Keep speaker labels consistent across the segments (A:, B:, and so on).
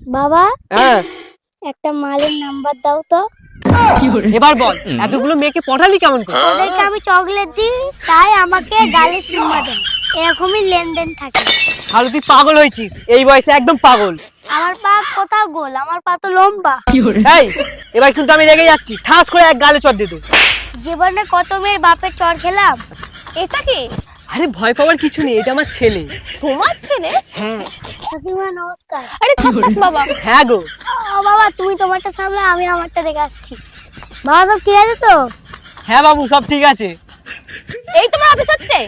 A: বাবা,
B: হ্যাঁ
A: একটা মালের নাম্বার দাও তো।
B: এবার বল, এতগুলো মেয়েকে পটালি কেমন করে?
A: ওদেরকে আমি চকলেট দিই, তাই আমাকে গালে চুম্মা দেয়। এরকমই লেনদেন থাকে।
B: তাহলে তুই পাগল হয়েছিস, এই বয়সে একদম পাগল।
A: আমার পা কোথাও গোল, আমার পা তো লম্বা।
B: এই এবার কিন্তু আমি রেগে যাচ্ছি, ঠাস করে এক গালে চড় দিয়ে দেবো।
A: জীবনে কত মেয়ের বাপের চড় খেলাম।
C: এটা কি?
B: আরে ভয় পাওয়ার কিছু নেই, এটা আমার ছেলে।
C: তোমার ছেলে?
B: হ্যাঁ
A: কাকিমা নমস্কার।
C: আরে থাক থাক বাবা।
B: হ্যাঁ গো।
A: ও বাবা, তুমি তোমারটা সামলে, আমি আমারটা দেখে আসছি। বাবা সব ঠিক আছে তো?
B: হ্যাঁ বাবু, সব ঠিক আছে।
C: এই তোমার অফিস হচ্ছে?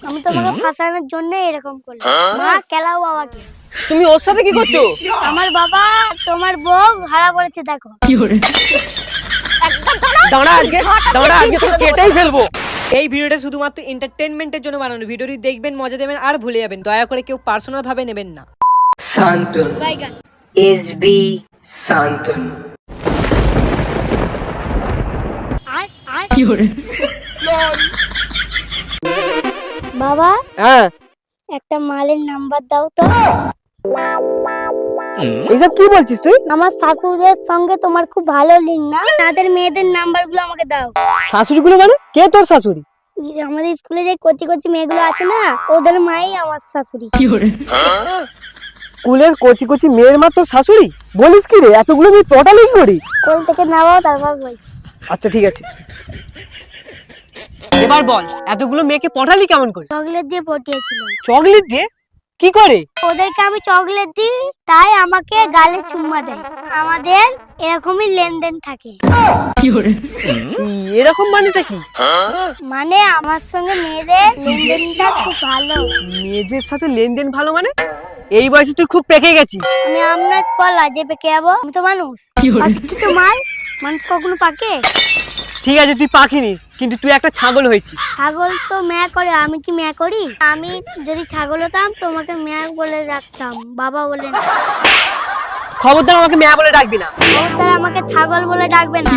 A: আমি তোমাকে ফাঁসানোর জন্য এরকম করলাম। মা কেলাও বাবাকে।
B: তুমি ওর সাথে কি করছো?
A: আমার বাবা তোমার বউ ভাড়া করেছে, দেখো।
C: একদম
B: দাঁড়া আজকে, দাঁড়া আজকে তোকে কেটেই ফেলবো। এই ভিডিওটা শুধুমাত্র এন্টারটেইনমেন্টের জন্য বানানো। ভিডিওটি দেখবেন, মজা দেবেন আর ভুলে যাবেন। দয়া করে কেউ পার্সোনাল ভাবে নেবেন না।
D: শান্তন,
A: বাইগান।
D: SB শান্তন।
A: বাবা,
B: হ্যাঁ
A: একটা মালের নাম্বার দাও তো।
B: এইসব কি বলছিস তুই?
A: আমার শাশুড়ির সঙ্গে তোমার খুব ভালো লিঙ্ক না, তাদের মেয়েদের নাম্বারগুলো আমাকে দাও।
B: শাশুড়িগুলো মানে কে তোর শাশুড়ি?
A: আমাদের স্কুলে যে কচি কচি মেয়েগুলো আছে না, ওদের মাই আমার শাশুড়ি।
B: স্কুলের কচি কচি মেয়ের মা তোর শাশুড়ি? বলিস কি রে, এতগুলো মেয়ে পটালি কি করি?
A: কোল থেকে নামাও, তারপর বলছি।
B: আচ্ছা ঠিক আছে, এবার বল, এতগুলো মেয়েকে পটালি কেমন করে?
A: চকলেট দিয়ে পটিয়েছিল।
B: চকলেট দিয়ে? কি করে?
A: ওদেরকে আমি চকলেট দিই, তাই আমাকে গালে চুম্মা দেয়। আমাদের এরকমই লেনদেন থাকে।
B: এরকম মানেটা কি?
A: মানে আমার সঙ্গে মেয়েদের লেনদেনটা খুব ভালো।
B: মেয়েদের সাথে লেনদেন ভালো মানে? এই বয়সে তুই খুব পেকে গেছিস।
A: আমি আপনার বলা যে পেকে যাবো? আমি তো মানুষ, অশিক্ষিত মাল। মানুষ কখনো পাকে?
B: ঠিক আছে তুই পাখিনি, কিন্তু তুই একটা ছাগল হয়েছিস।
A: ছাগল তো ম্যা করে, আমি কি ম্যা করি? আমি যদি ছাগল হতাম তোমাকে ম্যা বলে রাখতাম, বাবা বলে না।
B: খবরদার আমাকে মেয়া বলে ডাকবি না।
A: তারা আমাকে ছাগল বলে ডাকবে না।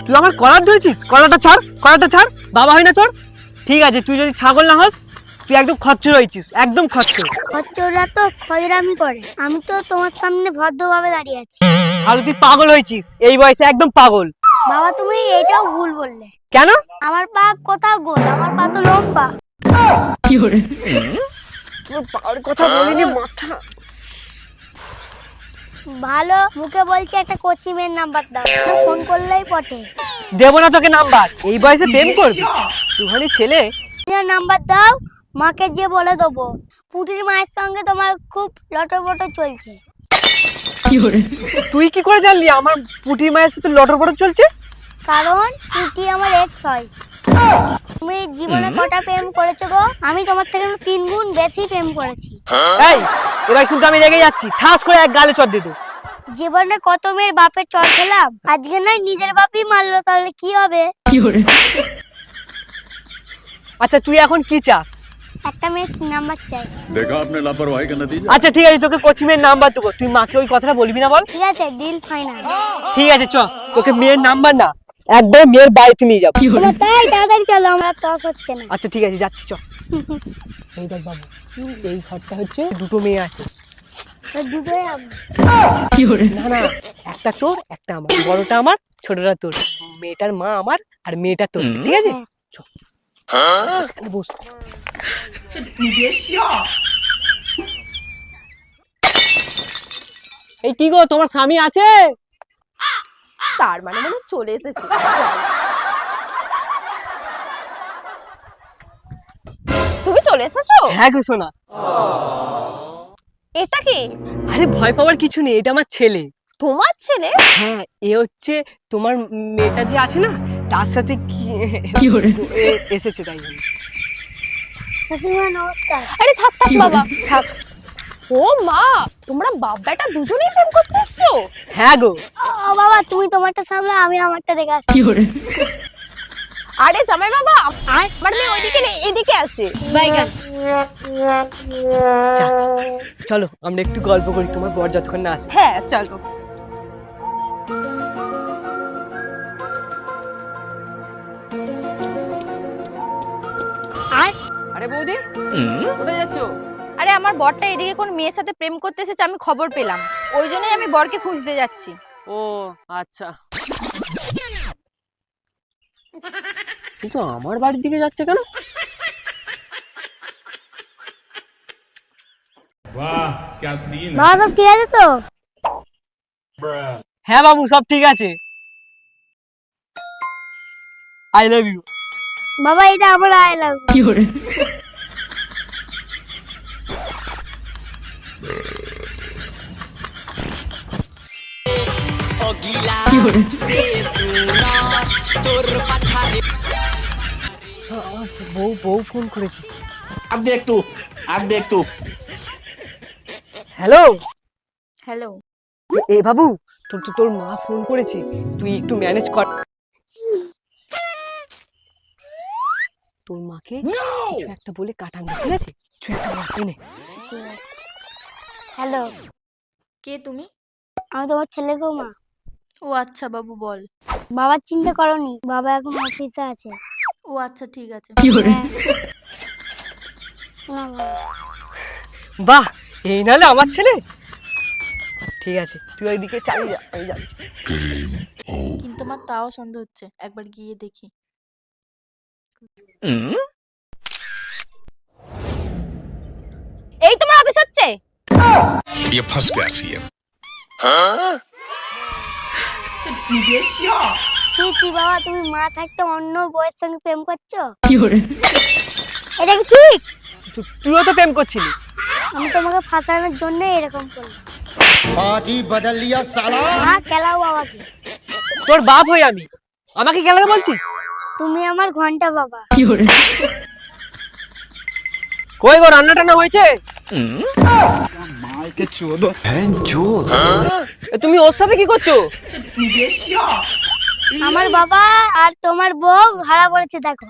B: তুই আমার কলার ধরেছিস, কলারটা ছাড়, কলারটা ছাড়। বাবা হয় না তোর? ঠিক আছে, তুই যদি ছাগল না হস, তুই একদম খচ্চর হয়েছিস, একদম খচ্চর।
A: খচ্চররা তো খয়রামি করে, আমি তো তোমার সামনে ভদ্রভাবে দাঁড়িয়ে আছি।
B: তাহলে তুই পাগল হয়েছিস, এই বয়সে একদম পাগল।
A: বাবা তুমি এটাও ভুল বললে।
B: কেন?
A: আমার পা কোথাও গোল, আমার পা তো লম্বা।
B: তোর পাওয়ার কথা বলিনি, মাথা।
A: ভালো মুখে বলছি, একটা কোচি মেয়ের নাম্বার দাও, ফোন করলেই পটে।
B: দেবো না তোকে নাম্বার, এই বয়সে প্রেম করবি? তুই ছেলে।
A: নাম্বার দাও, মাকে যে বলে দেবো পুটির মায়ের সঙ্গে তোমার খুব লটর বটর চলছে।
B: তুই কি করে জানলি আমার পুটি মায়ের সাথে লটর বটর চলছে?
A: কারণ পুটি আমার এক্স হয়। তুমি জীবনে কটা প্রেম করেছো গো? আমি তোমার থেকে 3 গুণ বেশি প্রেম করেছি।
B: এই এবার কিন্তু আমি রেগে যাচ্ছি, ঠাস করে এক গালে চড় দিয়ে দেবো।
A: জীবনে কত মেয়ের বাপের চড় খেলাম, আজকে নয় নিজের বাপই মারলো, তাহলে কি হবে?
B: আচ্ছা তুই এখন কি চাস?
A: একটা মেয়ের নাম্বার চাই।
E: देखा आपने लापरवाही का नतीजा।
B: আচ্ছা ঠিক আছে, তোকে কোচি মেয়ের নাম্বার দেবো, তুই মাকে ওই কথাটা বলবি না বল।
A: ঠিক আছে, ডিল ফাইনাল।
B: ঠিক আছে চ, তোকে মেয়ের নাম্বার না, একবার মেয়ের বাড়িতে নিয়ে যাবো।
A: তাই তাড়াতাড়ি চলো, আমার টস হচ্ছে না।
B: আচ্ছা ঠিক আছে, যাচ্ছি চ। এই দেখ বাবু, এই ঘরটা হচ্ছে দুটো মেয়ে আছে।
A: দুটোই আমার।
B: না না, একটা তোর একটা আমার, বড়টা আমার ছোটটা তোর। মেয়েটার মা আমার আর মেয়েটা তোর, ঠিক আছে? চ সেখানে বস। এই কি গো, তোমার স্বামী আছে?
C: তার মানে মনে হয় চলে এসেছে। তুমি চলে এসেছো?
B: হ্যাঁ গো সোনা।
C: এটা কি?
B: আরে ভয় পাওয়ার কিছু নেই, এটা আমার ছেলে।
C: তোমার ছেলে?
B: হ্যাঁ, এ হচ্ছে তোমার মেয়েটা যে আছে না, তার সাথে এসেছে, তাই জন্য।
A: কাকিমা নমস্কার।
C: আরে থাক থাক বাবা, থাক। ও মা, তোমরা বাপ বেটা দুজনেই প্রেম করতে এসছো?
B: হ্যাঁ গো।
A: ও বাবা, তুমি তোমারটা সামলে, আমি আমারটা দেখে আসছি।
C: আরে জামাই বাবা, আমার মেয়ে ওইদিকে নেই, এদিকে আছে।
A: বাইগান।
B: যাক, চলো আমরা একটু গল্প করি, তোমার বর যতক্ষণ না আসে।
C: হ্যাঁ চলো।
F: আরে বৌদি, কোথায় যাচ্ছো?
C: আরে আমার বরটা এদিকে কোন মেয়ের সাথে প্রেম করতে এসেছে, আমি খবর পেলাম, ওই জন্যই আমি বরকে খুঁজতে যাচ্ছি।
B: ও আচ্ছা, কিন্তু আমার বাড়ির দিকে যাচ্ছে কেন?
E: वाह क्या सीन
A: বাবা সব ঠিক আছে তো?
B: হ্যাঁ বাবু, সব ঠিক আছে। I love you.
A: বাবা এটা আমার আই লাভ
B: বউ ফোন করেছে।
F: अब देख तू
B: হ্যালো
C: হ্যালো,
B: এ বাবু, তোর মা ফোন করেছে, তুই একটু ম্যানেজ কর। তোর মাকে কিছু একটা বলে কাটান, ঠিক আছে? কিছু একটা বলে।
A: হ্যালো,
C: কে তুমি?
A: আমি তোমার ছেলে গো মা।
C: ও আচ্ছা বাবু, বল।
A: বাবার চিন্তা করনি, বাবা এখন অফিসে আছে।
C: ও আচ্ছা, ঠিক আছে।
A: হ্যাঁ। না বাবা।
B: বাহ, এই নাহলে আমার ছেলে। ঠিক আছে, তুই ওইদিকে চালিয়ে যা, আমি যাচ্ছি।
C: কিন্তু আমার তাও সন্দেহ হচ্ছে, একবার গিয়ে দেখি। এই তোমার অফিস হচ্ছে?
E: ये फंस गया सीएम
A: ছি বাবা, তুমি মা থাকতে অন্য বউয়ের সঙ্গে প্রেম করছো? এটা কি ঠিক?
B: তুইও তো প্রেম করছিলি।
A: আমি তোমাকে ফাঁসানোর জন্য এরকম করলাম।
G: पार्टी बदल लिया साला।
A: মা খেলাও বাবাকে।
B: তোর বাপ হই আমি, আমাকে খেলাতে বলছিস?
A: তুমি আমার ঘন্টা বাবা।
B: কই গো, রান্না টান্না হয়েছে? তুমি ওর সাথে কি করছো?
A: আমার বাবা আর তোমার বউ ভাড়া করেছে, দেখো।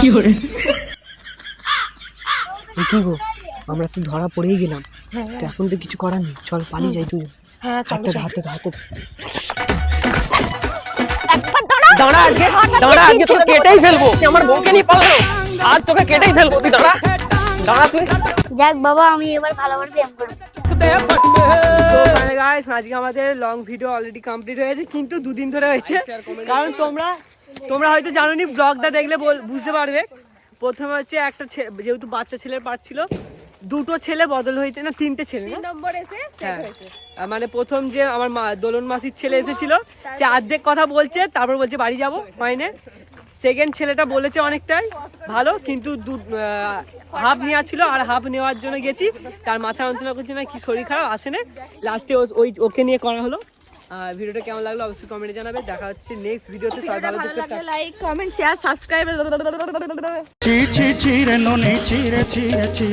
B: কি গো, আমরা তো ধরা পড়েই গেলাম, তো এখন তো কিছু করার নেই, চল পালিয়ে যাই। তুই হাতে দাঁড়া, আজকে তোকে কেটেই ফেলবো। আমার বউকে নিয়ে পালানো, আজ তোকে কেটেই ফেলবো। তুই দাঁড়া তুই।
A: যাক বাবা, আমি এবার ভালো করে প্রেম করবো।
B: আজকে আমাদের লং ভিডিও অলরেডি কমপ্লিট হয়েছে, কিন্তু দুদিন ধরে হয়েছে, কারণ তোমরা হয়তো জানোনি, ব্লগটা দেখলে বুঝতে পারবে। প্রথমে হচ্ছে একটা যেহেতু বাচ্চা ছেলের পার্ট ছিল, দুটো ছেলে বদল হয়েছে, না তিনটে ছেলে, হ্যাঁ। মানে প্রথম যে আমার দোলন মাসির ছেলে এসেছিল, সে অর্ধেক কথা বলছে, তারপর বলছে বাড়ি যাবো মাইনে। সেকেন্ড ছেলেটা বলেছে অনেকটাই ভালো, কিন্তু হাফ নেওয়া ছিল, আর হাফ নেওয়ার জন্য গেছি, তার মাথায় যন্ত্রণা করছে না কি শরীর খারাপ, আসে না, লাস্টে ওকে নিয়ে করা হলো। আর ভিডিওটা কেমন লাগলো অবশ্যই কমেন্টে জানাবে। দেখা হচ্ছে নেক্সট ভিডিওতে। সবাই ভালো থাকবে,
C: লাইক, কমেন্ট, শেয়ার, সাবস্ক্রাইব।
G: ছি ছি ছি রে নুনি ছি রে ছি।